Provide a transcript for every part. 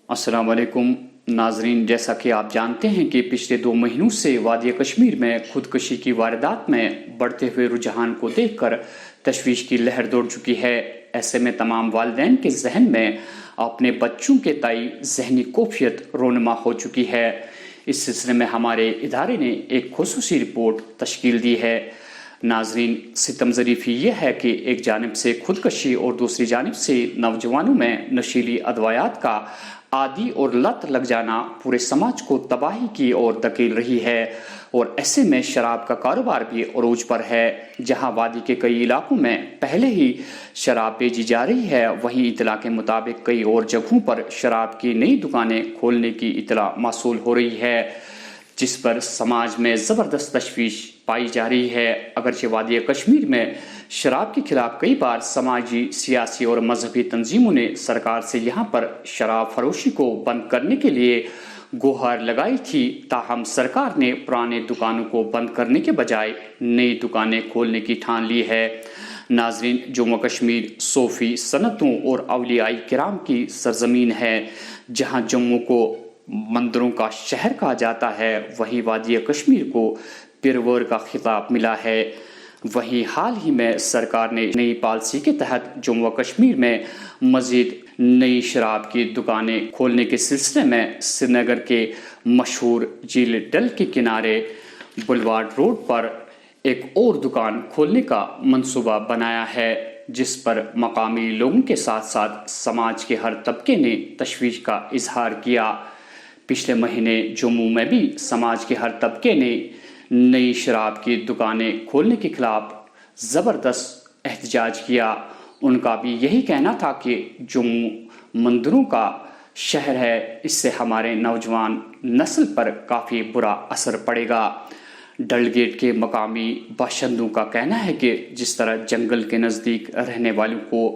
السلام علیکم ناظرین، جیسا کہ آپ جانتے ہیں کہ پچھلے 2 مہینوں سے وادی کشمیر میں خودکشی کی واردات میں بڑھتے ہوئے رجحان کو دیکھ کر تشویش کی لہر دوڑ چکی ہے۔ ایسے میں تمام والدین کے ذہن میں اپنے بچوں کے تئیں ذہنی کوفیت رونما ہو چکی ہے۔ اس سلسلے میں ہمارے ادارے نے ایک خصوصی رپورٹ تشکیل دی ہے۔ ناظرین، ستم ظریفی یہ ہے کہ ایک جانب سے خودکشی اور دوسری جانب سے نوجوانوں میں نشیلی ادویات کا عادی اور لت لگ جانا پورے سماج کو تباہی کی اور دھکیل رہی ہے، اور ایسے میں شراب کا کاروبار بھی عروج پر ہے۔ جہاں وادی کے کئی علاقوں میں پہلے ہی شراب بیچی جا رہی ہے، وہیں اطلاع کے مطابق کئی اور جگہوں پر شراب کی نئی دکانیں کھولنے کی اطلاع موصول ہو رہی ہے، جس پر سماج میں زبردست تشویش پائی جا رہی ہے۔ اگرچہ وادی کشمیر میں شراب کے خلاف کئی بار سماجی، سیاسی اور مذہبی تنظیموں نے سرکار سے یہاں پر شراب فروشی کو بند کرنے کے لیے گہار لگائی تھی، تاہم سرکار نے پرانے دکانوں کو بند کرنے کے بجائے نئی دکانیں کھولنے کی ٹھان لی ہے۔ ناظرین، جموں کشمیر صوفی سنتوں اور اولیاء کرام کی سرزمین ہے، جہاں جموں کو مندروں کا شہر کہا جاتا ہے، وہیں وادی کشمیر کو پرور کا خطاب ملا ہے۔ وہیں حال ہی میں سرکار نے نئی پالیسی کے تحت جموں کشمیر میں مزید نئی شراب کی دکانیں کھولنے کے سلسلے میں سری نگر کے مشہور جھیل ڈل کے کنارے بلواڈ روڈ پر ایک اور دکان کھولنے کا منصوبہ بنایا ہے، جس پر مقامی لوگوں کے ساتھ ساتھ سماج کے ہر طبقے نے تشویش کا اظہار کیا۔ پچھلے مہینے جموں میں بھی سماج کے ہر طبقے نے نئی شراب کی دکانیں کھولنے کے خلاف زبردست احتجاج کیا۔ ان کا بھی یہی کہنا تھا کہ جموں مندروں کا شہر ہے، اس سے ہمارے نوجوان نسل پر کافی برا اثر پڑے گا۔ ڈل گیٹ کے مقامی باشندوں کا کہنا ہے کہ جس طرح جنگل کے نزدیک رہنے والوں کو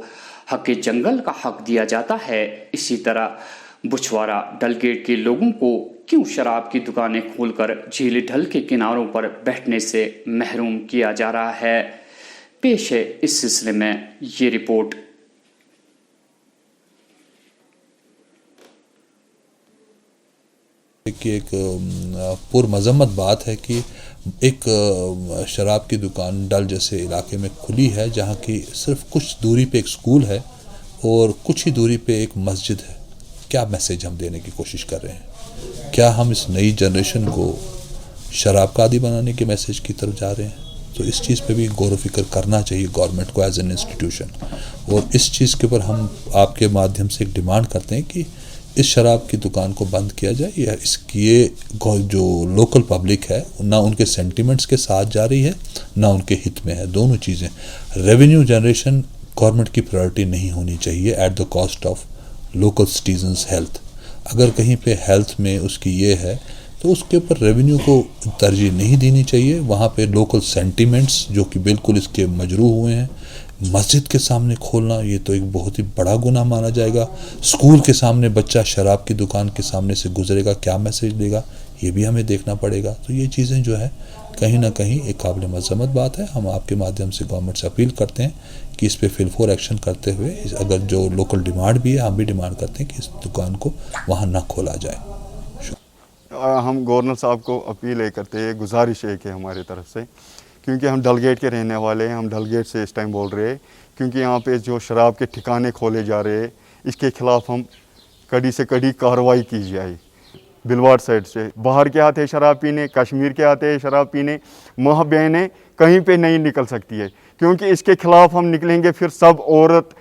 حق جنگل کا حق دیا جاتا ہے، اسی طرح بچھوارا ڈل گیٹ کے لوگوں کو کیوں شراب کی دکانیں کھول کر جھیل ڈل کے کناروں پر بیٹھنے سے محروم کیا جا رہا ہے۔ پیش ہے اس سلسلے میں یہ رپورٹ۔ ایک پرمذمت بات ہے کہ ایک شراب کی دکان ڈل جیسے علاقے میں کھلی ہے، جہاں کی صرف کچھ دوری پہ ایک سکول ہے اور کچھ ہی دوری پہ ایک مسجد ہے۔ کیا میسیج ہم دینے کی کوشش کر رہے ہیں؟ کیا ہم اس نئی جنریشن کو شراب کا عادی بنانے کے میسیج کی طرف جا رہے ہیں؟ تو اس چیز پہ بھی غور و فکر کرنا چاہیے گورنمنٹ کو ایز این انسٹیٹیوشن، اور اس چیز کے اوپر ہم آپ کے مادھیم سے ایک ڈیمانڈ کرتے ہیں کہ اس شراب کی دکان کو بند کیا جائے، یا اس کی جو لوکل پبلک ہے نہ ان کے سینٹیمنٹس کے ساتھ جا رہی ہے نہ ان کے ہت میں ہے۔ دونوں چیزیں، ریونیو جنریشن گورنمنٹ کی پرائرٹی نہیں ہونی چاہیے at the cost of local citizens health. اگر کہیں پہ ہیلتھ میں اس کی یہ ہے تو اس کے اوپر ریونیو کو ترجیح نہیں دینی چاہیے، وہاں پہ لوکل سینٹیمنٹس جو کہ بالکل اس کے مجروح ہوئے ہیں۔ مسجد کے سامنے کھولنا یہ تو ایک بہت ہی بڑا گناہ مانا جائے گا۔ اسکول کے سامنے بچہ شراب کی دکان کے سامنے سے گزرے گا، کیا میسیج دے گا، یہ بھی ہمیں دیکھنا پڑے گا۔ تو یہ چیزیں جو ہے کہیں نہ کہیں ایک قابل مذمت بات ہے۔ ہم آپ کے مادھیم سے گورنمنٹ سے اپیل کرتے ہیں کہ اس پہ فی الفور ایکشن کرتے ہوئے، اگر جو لوکل ڈیمانڈ بھی ہے ہم بھی ڈیمانڈ کرتے ہیں کہ اس دکان کو وہاں نہ کھولا جائے۔ ہم گورنر صاحب کو اپیل کرتے ہیں، گزارش ہے کہ ہماری طرف سے، کیونکہ ہم ڈل گیٹ کے رہنے والے ہیں، ہم ڈل گیٹ سے اس ٹائم بول رہے ہیں، کیونکہ یہاں پہ جو شراب کے ٹھکانے کھولے جا رہے ہیں اس کے خلاف ہم کڑی سے کڑی کارروائی کی جائے۔ بلواڑ سائڈ سے باہر کے آتے ہیں شراب پینے، کشمیر کے آتے ہیں شراب پینے، ماں بہنیں کہیں پہ نہیں نکل سکتی ہے، کیونکہ اس کے خلاف ہم نکلیں گے، پھر سب عورت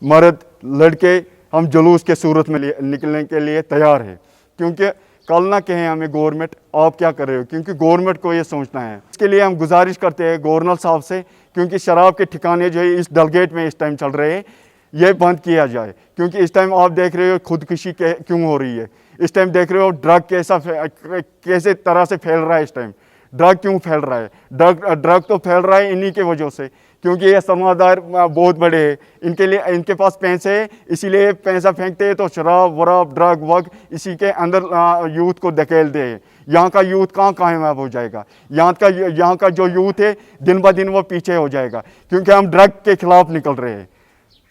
مرد لڑکے ہم جلوس کے صورت میں نکلنے کے لیے تیار ہیں، کیونکہ کل نہ کہیں ہمیں گورنمنٹ آپ کیا کر رہے ہو، کیونکہ گورنمنٹ کو یہ سوچنا ہے۔ اس کے لیے ہم گزارش کرتے ہیں گورنر صاحب سے، کیونکہ شراب کے ٹھکانے جو ہے اس ڈل گیٹ میں اس ٹائم چل رہے ہیں، یہ بند کیا جائے، کیونکہ اس ٹائم آپ دیکھ رہے ہو خودکشی کیوں ہو رہی ہے، اس ٹائم دیکھ رہے ہو ڈرگ کیسے طرح سے پھیل رہا ہے، اس ٹائم ڈرگ کیوں پھیل رہا ہے، ڈرگ تو پھیل رہا ہے انہی کے وجہ سے، کیونکہ یہ سرمایہ بہت بڑے ہیں، ان کے پاس پیسے ہیں، اسی لیے پیسہ پھینکتے ہیں تو شراب وراب ڈرگ وگ اسی کے اندر یوتھ کو دھکیل دے۔ یہاں کا یوتھ کہاں کامیاب ہو جائے گا؟ یہاں کا جو یوتھ ہے دن بہ دن وہ پیچھے ہو جائے گا، کیونکہ ہم ڈرگ کے خلاف نکل رہے ہیں۔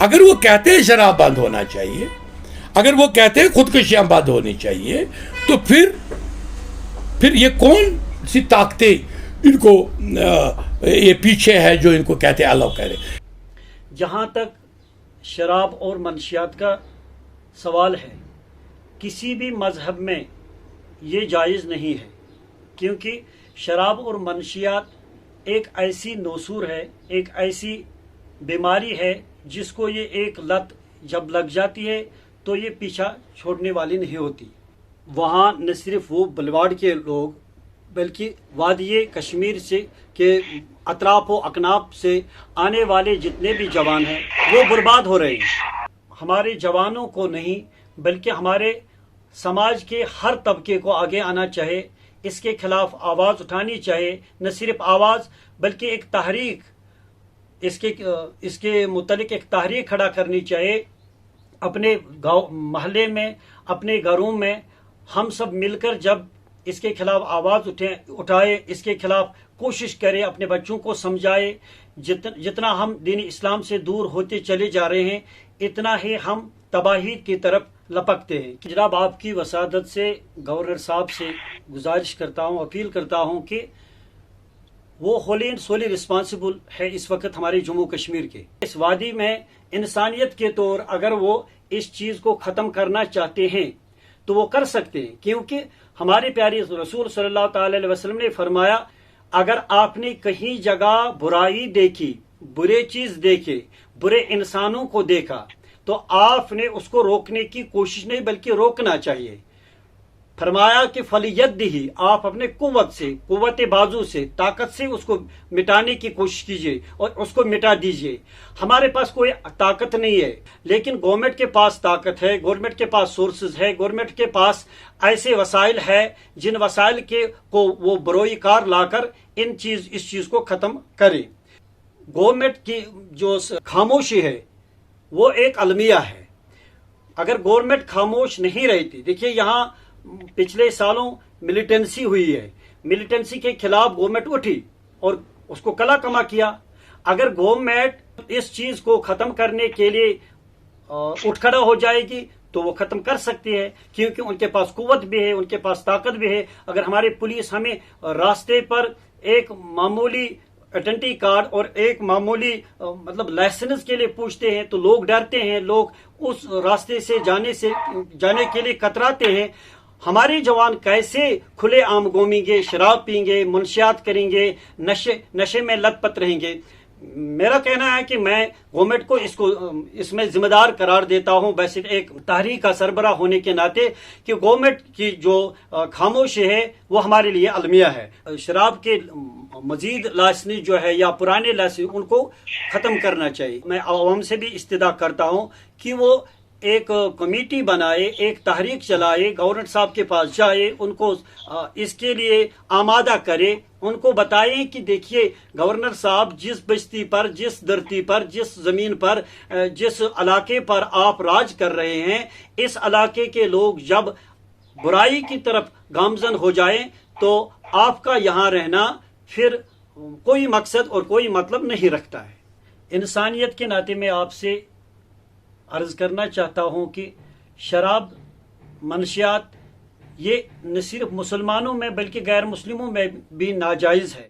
اگر وہ کہتے ہیں شراب بند ہونا چاہیے، اگر وہ کہتے ہیں خودکشیاں بند ہونی چاہیے، تو پھر یہ کون سی طاقتیں ان کو یہ پیچھے ہے جو ان کو کہتے ہیں الاؤ کرے؟ جہاں تک شراب اور منشیات کا سوال ہے، کسی بھی مذہب میں یہ جائز نہیں ہے، کیونکہ شراب اور منشیات ایک ایسی نوسور ہے، ایک ایسی بیماری ہے جس کو یہ ایک لت جب لگ جاتی ہے تو یہ پیچھا چھوڑنے والی نہیں ہوتی۔ وہاں نہ صرف وہ بلواڑ کے لوگ بلکہ وادی کشمیر سے کے اطراف و اکناف سے آنے والے جتنے بھی جوان ہیں وہ برباد ہو رہے ہیں۔ ہمارے جوانوں کو نہیں بلکہ ہمارے سماج کے ہر طبقے کو آگے آنا چاہے، اس کے خلاف آواز اٹھانی چاہیے، نہ صرف آواز بلکہ ایک تحریک اس کے متعلق ایک تحریک کھڑا کرنی چاہیے۔ اپنے گاؤں محلے میں، اپنے گھروں میں ہم سب مل کر جب اس کے خلاف آواز اٹھائے، اس کے خلاف کوشش کرے، اپنے بچوں کو سمجھائے، جتنا ہم دین اسلام سے دور ہوتے چلے جا رہے ہیں اتنا ہی ہم تباہی کی طرف لپکتے ہیں۔ جناب، آپ کی وسادت سے گورنر صاحب سے گزارش کرتا ہوں، اپیل کرتا ہوں کہ وہ ہوللی اینڈ سولی رسپانسبل ہے اس وقت ہمارے جموں کشمیر کے اس وادی میں۔ انسانیت کے طور اگر وہ اس چیز کو ختم کرنا چاہتے ہیں تو وہ کر سکتے ہیں، کیونکہ ہمارے پیارے رسول صلی اللہ تعالی علیہ وسلم نے فرمایا اگر آپ نے کہیں جگہ برائی دیکھی، برے چیز دیکھے، برے انسانوں کو دیکھا تو آپ نے اس کو روکنے کی کوشش نہیں بلکہ روکنا چاہیے۔ فرمایا کہ فلیدہ، آپ اپنے قوت سے، قوت بازو سے، طاقت سے اس کو مٹانے کی کوشش کیجئے اور اس کو مٹا دیجئے۔ ہمارے پاس کوئی طاقت نہیں ہے لیکن گورنمنٹ کے پاس طاقت ہے، گورنمنٹ کے پاس سورسز ہے، گورنمنٹ کے پاس ایسے وسائل ہے جن وسائل کو وہ بروئی کار لا کر اس چیز کو ختم کرے۔ گورنمنٹ کی جو خاموشی ہے وہ ایک المیہ ہے۔ اگر گورنمنٹ خاموش نہیں رہتی، دیکھیے یہاں پچھلے سالوں ملیٹنسی ہوئی ہے، ملیٹنسی کے خلاف گورنمنٹ اٹھی اور اس کو کلا کما کیا۔ اگر گورنمنٹ اس چیز کو ختم کرنے کے لیے اٹھ کھڑا ہو جائے گی تو وہ ختم کر سکتی ہے، کیونکہ ان کے پاس قوت بھی ہے، ان کے پاس طاقت بھی ہے۔ اگر ہمارے پولیس ہمیں راستے پر ایک معمولی آئیڈینٹی کارڈ اور ایک معمولی لائسنس کے لیے پوچھتے ہیں تو لوگ ڈرتے ہیں، لوگ اس راستے سے جانے کے لیے کتراتے ہیں۔ ہمارے جوان کیسے کھلے عام گھومیں گے، شراب پئیں گے، منشیات کریں گے، نشے میں لت پت رہیں گے؟ میرا کہنا ہے کہ میں گورنمنٹ کو اس میں ذمہ دار قرار دیتا ہوں، ویسے ایک تحریک کا سربراہ ہونے کے ناطے، کہ گورنمنٹ کی جو خاموشی ہے وہ ہمارے لیے المیہ ہے۔ شراب کے مزید لائسنس جو ہے یا پرانے لائسنس ان کو ختم کرنا چاہیے۔ میں عوام سے بھی استدعا کرتا ہوں کہ وہ ایک کمیٹی بنائے، ایک تحریک چلائے، گورنر صاحب کے پاس جائے، ان کو اس کے لیے آمادہ کرے، ان کو بتائیں کہ دیکھیے گورنر صاحب جس بستی پر، جس دھرتی پر، جس زمین پر، جس علاقے پر آپ راج کر رہے ہیں، اس علاقے کے لوگ جب برائی کی طرف گامزن ہو جائیں تو آپ کا یہاں رہنا پھر کوئی مقصد اور کوئی مطلب نہیں رکھتا ہے۔ انسانیت کے ناطے میں آپ سے عرض کرنا چاہتا ہوں کہ شراب، منشیات یہ نہ صرف مسلمانوں میں بلکہ غیر مسلموں میں بھی ناجائز ہے۔